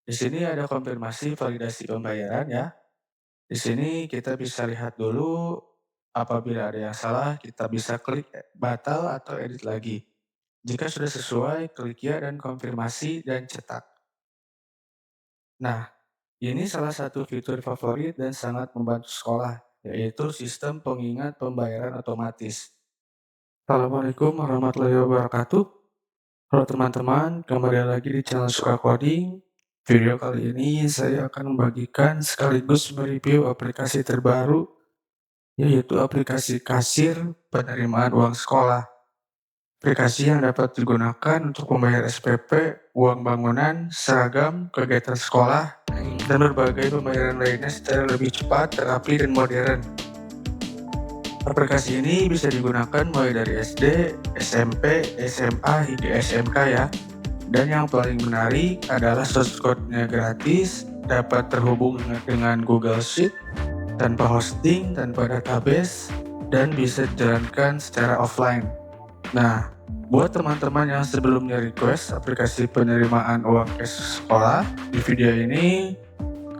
Di sini ada konfirmasi validasi pembayaran ya. Di sini kita bisa lihat dulu apabila ada yang salah, kita bisa klik batal atau edit lagi. Jika sudah sesuai, klik ya dan konfirmasi dan cetak. Nah, ini salah satu fitur favorit dan sangat membantu sekolah, yaitu sistem pengingat pembayaran otomatis. Assalamualaikum warahmatullahi wabarakatuh. Halo teman-teman, kembali lagi di channel Suka Coding. Video kali ini saya akan membagikan sekaligus mereview aplikasi terbaru, yaitu aplikasi kasir penerimaan uang sekolah. Aplikasi yang dapat digunakan untuk membayar SPP, uang bangunan, seragam, kegiatan sekolah, dan berbagai pembayaran lainnya secara lebih cepat, terapi, dan modern. Aplikasi ini bisa digunakan mulai dari SD, SMP, SMA, hingga SMK ya. Dan yang paling menarik adalah source code-nya gratis, dapat terhubung dengan Google Sheet, tanpa hosting, tanpa database, dan bisa dijalankan secara offline. Nah, buat teman-teman yang sebelumnya request aplikasi penerimaan uang cash sekolah, di video ini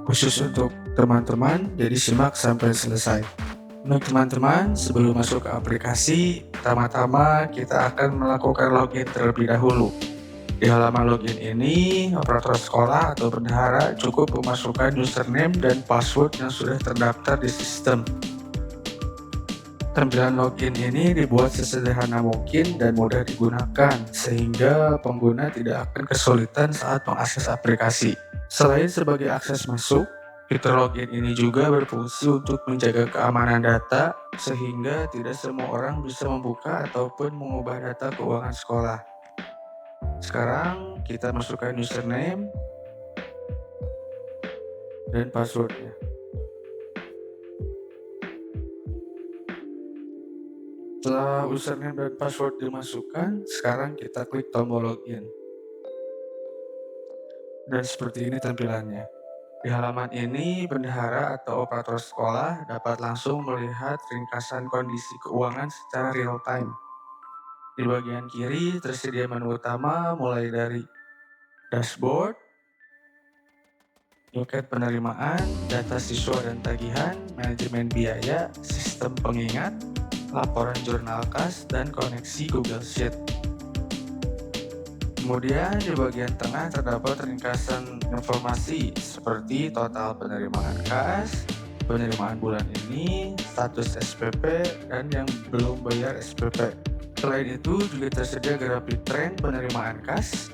khusus untuk teman-teman, jadi simak sampai selesai. Untuk teman-teman, sebelum masuk ke aplikasi, pertama-tama kita akan melakukan login terlebih dahulu. Di halaman login ini, operator sekolah atau bendahara cukup memasukkan username dan password yang sudah terdaftar di sistem. Tampilan login ini dibuat sesederhana mungkin dan mudah digunakan, sehingga pengguna tidak akan kesulitan saat mengakses aplikasi. Selain sebagai akses masuk, fitur login ini juga berfungsi untuk menjaga keamanan data, sehingga tidak semua orang bisa membuka ataupun mengubah data keuangan sekolah. Sekarang kita masukkan username dan passwordnya. Setelah username dan password dimasukkan, sekarang kita klik tombol login. Dan seperti ini tampilannya. Di halaman ini, bendahara atau operator sekolah dapat langsung melihat ringkasan kondisi keuangan secara real time. Di bagian kiri tersedia menu utama mulai dari dashboard, loket penerimaan, data siswa dan tagihan, manajemen biaya, sistem pengingat, laporan jurnal kas, dan koneksi Google Sheet. Kemudian di bagian tengah terdapat ringkasan informasi seperti total penerimaan kas, penerimaan bulan ini, status SPP, dan yang belum bayar SPP. Selain itu juga tersedia grafik tren penerimaan kas,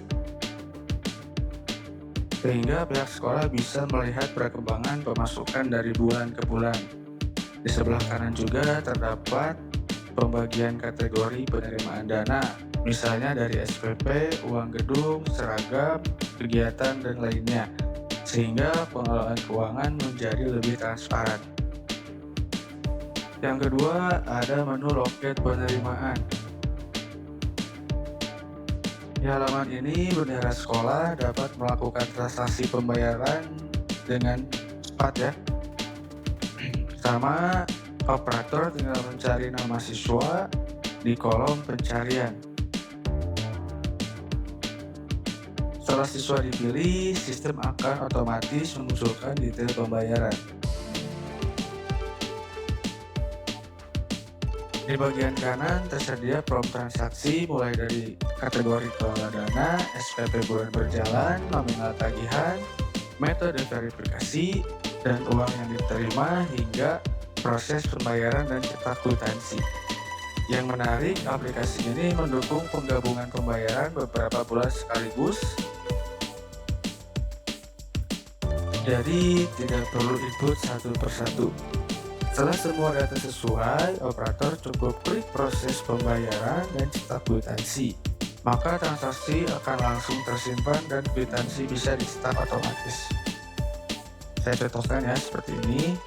sehingga pihak sekolah bisa melihat perkembangan pemasukan dari bulan ke bulan. Di sebelah kanan juga terdapat pembagian kategori penerimaan dana, misalnya dari SPP, uang gedung, seragam, kegiatan, dan lainnya, sehingga pengelolaan keuangan menjadi lebih transparan. Yang kedua, ada menu loket penerimaan. Di halaman ini, bendahara sekolah dapat melakukan transaksi pembayaran dengan cepat ya. Pertama, operator tinggal mencari nama siswa di kolom pencarian. Setelah siswa dipilih, sistem akan otomatis mengusulkan detail pembayaran. Di bagian kanan tersedia prompt transaksi mulai dari kategori kelola dana, SPP bulan berjalan, nominal tagihan, metode verifikasi, dan uang yang diterima hingga proses pembayaran dan cetak kwitansi. Yang menarik, aplikasi ini mendukung penggabungan pembayaran beberapa bulan sekaligus, jadi tidak perlu input satu persatu. Setelah semua data sesuai, operator cukup klik proses pembayaran dan cetak kwitansi. Maka transaksi akan langsung tersimpan dan kwitansi bisa dicetak otomatis. Saya contohkan ya seperti ini.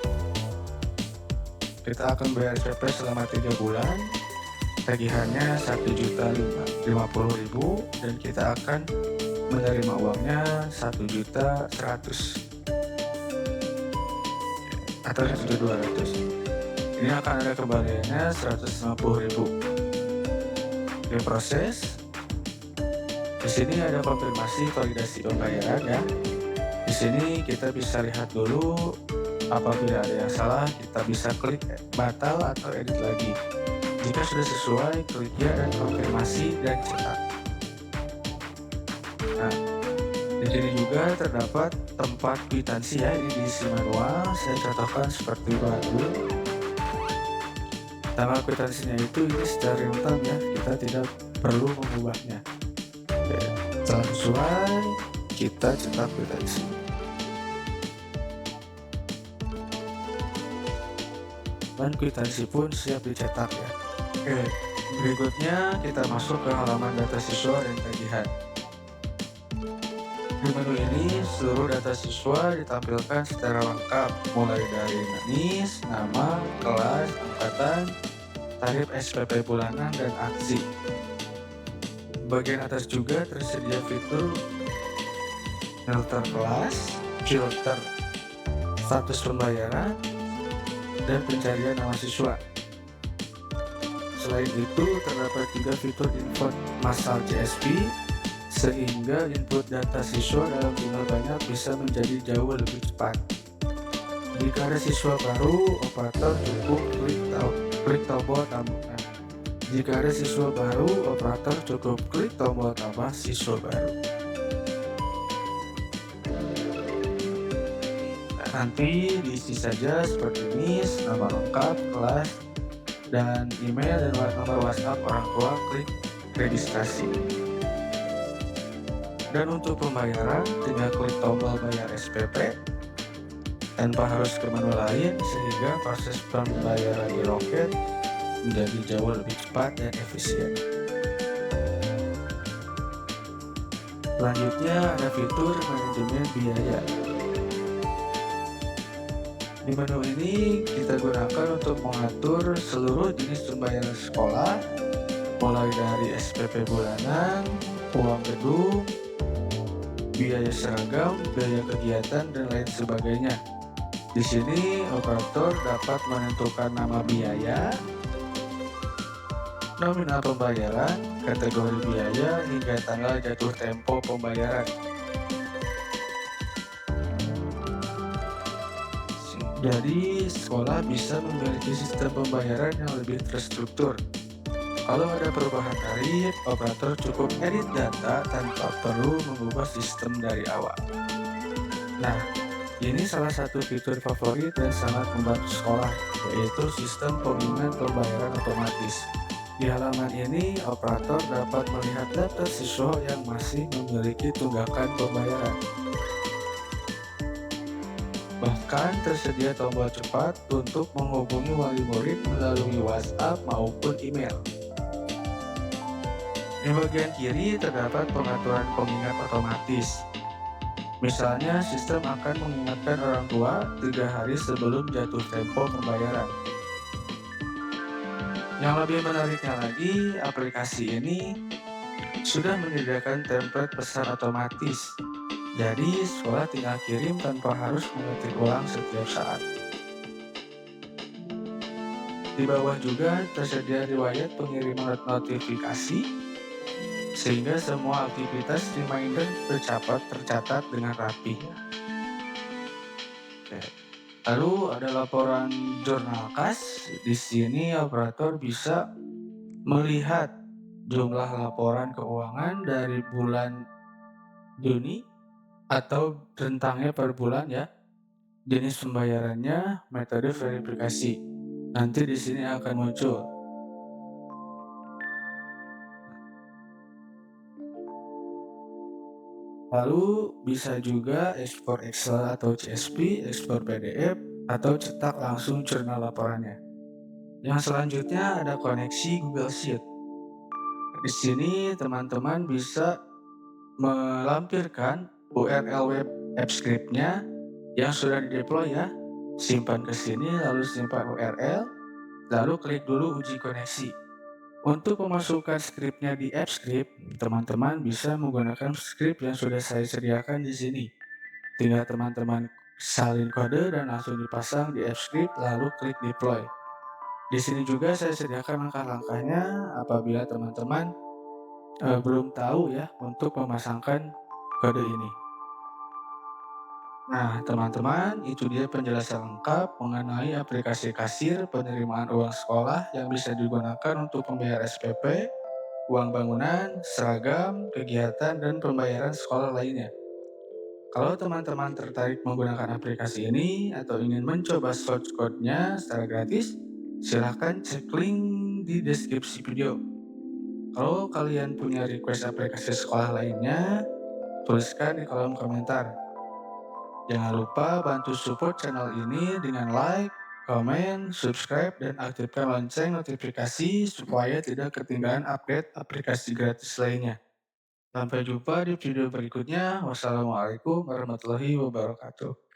Kita akan bayar SPP selama 3 bulan. Tagihannya 1.050.000 dan kita akan menerima uangnya 1.100.000 atau 1.200.000. Ini akan ada kembaliannya 150.000. Oke, proses. Di sini ada konfirmasi validasi pembayaran ya. Di sini kita bisa lihat dulu, apabila ada yang salah kita bisa klik batal atau edit lagi. Jika sudah sesuai, klik ya dan konfirmasi dan cetak. Nah, di sini juga terdapat tempat kwitansi ya, ini diisi manual. Saya contohkan seperti berikut. Nama kwitansinya itu ini secara real time ya, kita tidak perlu mengubahnya. Oke, setelah sesuai, kita cetak kwitansi. Dan kwitansi pun siap dicetak ya. Oke, berikutnya kita masuk ke halaman data siswa dan tagihan. Di menu ini, seluruh data siswa ditampilkan secara lengkap, mulai dari NIS, nama, kelas, angkatan, tarif SPP bulanan, dan aksi. Bagian atas juga tersedia fitur filter kelas, filter status pembayaran, dan pencarian nama siswa. Selain itu, terdapat juga fitur input massal CSP, sehingga input data siswa dalam jumlah banyak bisa menjadi jauh lebih cepat. Jika ada siswa baru, operator cukup klik tombol tambah. Jika ada siswa baru, operator cukup klik tombol tambah siswa baru. Nanti diisi saja seperti NIS, nama lengkap, kelas, dan email dan nomor WhatsApp orang tua. Klik registrasi. Dan untuk pembayaran, tinggal klik tombol bayar SPP tanpa harus ke menu lain, sehingga proses pembayaran di loket menjadi jauh lebih cepat dan efisien. Selanjutnya ada fitur manajemen biaya. Di menu ini kita gunakan untuk mengatur seluruh jenis pembayaran sekolah, mulai dari SPP bulanan, uang gedung, biaya seragam, biaya kegiatan, dan lain sebagainya. Di sini operator dapat menentukan nama biaya, nominal pembayaran, kategori biaya, hingga tanggal jatuh tempo pembayaran. Jadi, sekolah bisa memiliki sistem pembayaran yang lebih terstruktur. Kalau ada perubahan tarif, operator cukup edit data tanpa perlu mengubah sistem dari awal. Nah, ini salah satu fitur favorit dan sangat membantu sekolah, yaitu sistem pengingat pembayaran otomatis. Di halaman ini, operator dapat melihat data siswa yang masih memiliki tunggakan pembayaran. Bahkan tersedia tombol cepat untuk menghubungi wali murid melalui WhatsApp maupun email. Di bagian kiri terdapat pengaturan pengingat otomatis. Misalnya, sistem akan mengingatkan orang tua 3 hari sebelum jatuh tempo pembayaran. Yang lebih menariknya lagi, aplikasi ini sudah menyediakan template pesan otomatis. Jadi, sekolah tinggal kirim tanpa harus mengetik ulang setiap saat. Di bawah juga tersedia riwayat pengiriman notifikasi, sehingga semua aktivitas reminder tercatat dengan rapi. Lalu ada laporan jurnal kas. Di sini operator bisa melihat jumlah laporan keuangan dari bulan Juni atau rentangnya per bulan ya, jenis pembayarannya, metode verifikasi. Nanti di sini akan muncul. Lalu bisa juga ekspor Excel atau CSV, ekspor PDF, atau cetak langsung jurnal laporannya. Yang selanjutnya ada koneksi Google Sheet. Di sini teman-teman bisa melampirkan URL web AppScript-nya yang sudah dideploy ya. Simpan ke sini, lalu simpan URL, lalu klik dulu uji koneksi. Untuk memasukkan skripnya di AppScript, teman-teman bisa menggunakan skrip yang sudah saya sediakan di sini. Tinggal teman-teman salin kode dan langsung dipasang di AppScript, lalu klik deploy. Di sini juga saya sediakan langkah-langkahnya apabila teman-teman belum tahu ya untuk memasangkan kode ini. Nah, teman-teman, itu dia penjelasan lengkap mengenai aplikasi kasir penerimaan uang sekolah yang bisa digunakan untuk pembayaran SPP, uang bangunan, seragam, kegiatan, dan pembayaran sekolah lainnya. Kalau teman-teman tertarik menggunakan aplikasi ini atau ingin mencoba source code-nya secara gratis, silahkan cek link di deskripsi video. Kalau kalian punya request aplikasi sekolah lainnya, tuliskan di kolom komentar. Jangan lupa bantu support channel ini dengan like, komen, subscribe, dan aktifkan lonceng notifikasi supaya tidak ketinggalan update aplikasi gratis lainnya. Sampai jumpa di video berikutnya. Wassalamualaikum warahmatullahi wabarakatuh.